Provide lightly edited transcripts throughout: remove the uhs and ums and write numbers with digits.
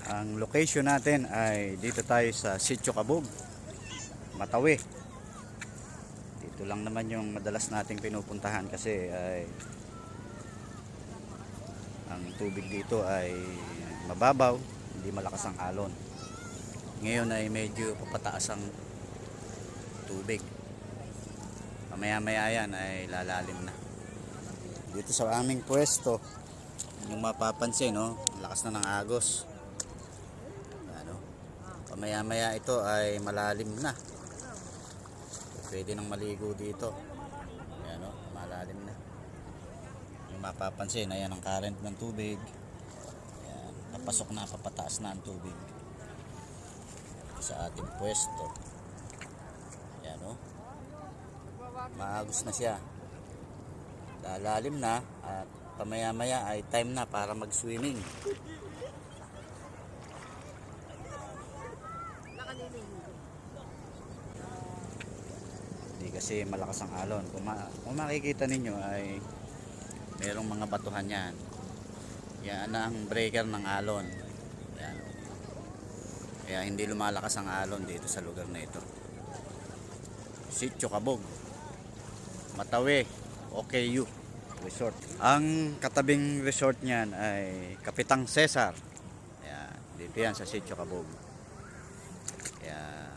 Ang location natin ay dito tayo sa Sitio Cabog, Matawi. Dito lang naman yung madalas nating pinupuntahan kasi ay ang tubig dito ay mababaw, hindi malakas ang alon. Ngayon ay medyo papataas ang tubig. Mamaya-maya yan ay lalalim na. Dito sa aming pwesto, yung mapapansin, no, lakas na ng agos. Ano, mamaya-maya ito ay malalim na. Pwede nang maligo dito. Ayan, no, malalim na. Yung mapapansin, ayan ang current ng tubig. Ayan, papasok na, papataas na ang tubig sa ating pwesto. Ayan, no, maagos na siya. Lalalim na at pamaya-maya ay time na para mag-swimming. Hindi kasi malakas ang alon. Kung makikita ninyo ay merong mga batuhan yan. Yan ang breaker ng alon. Yan. Kaya hindi lumalakas ang alon dito sa lugar na ito. Sitio Cabog, Matawi, OKU Resort. Ang katabing resort niyan ay Kapitang Cesar. Ayan, dito yan sa Sitio Cabog. Ayan.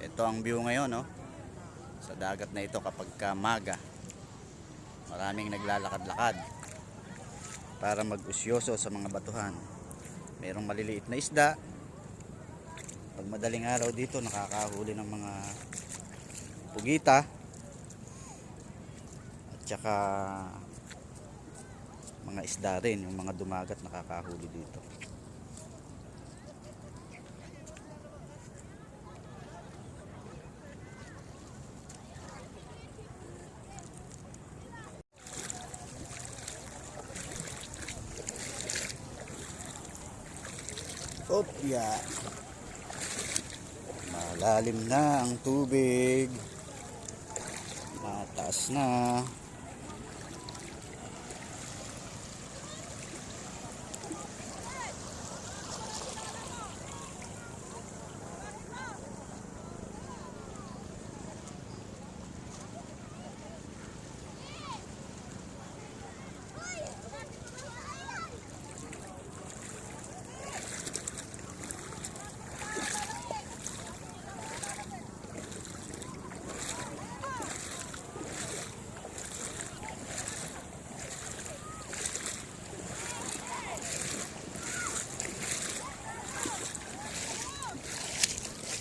Ito ang view ngayon, no? Sa dagat na ito kapag kamaga. Maraming naglalakad-lakad para mag-usyoso sa mga batuhan. Merong maliliit na isda. Pag madaling araw dito nakakahuli ng mga pugita at saka mga isda rin, yung mga dumagat nakakahuli dito. Opya, malalim na ang tubig, mataas na.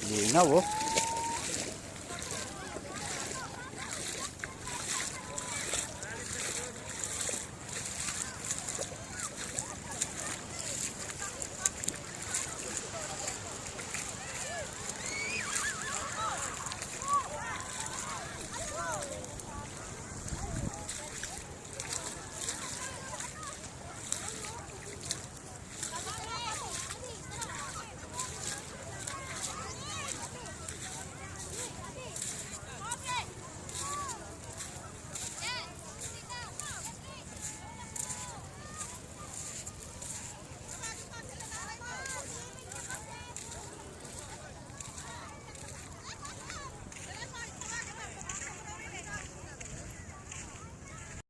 Linaw, oh.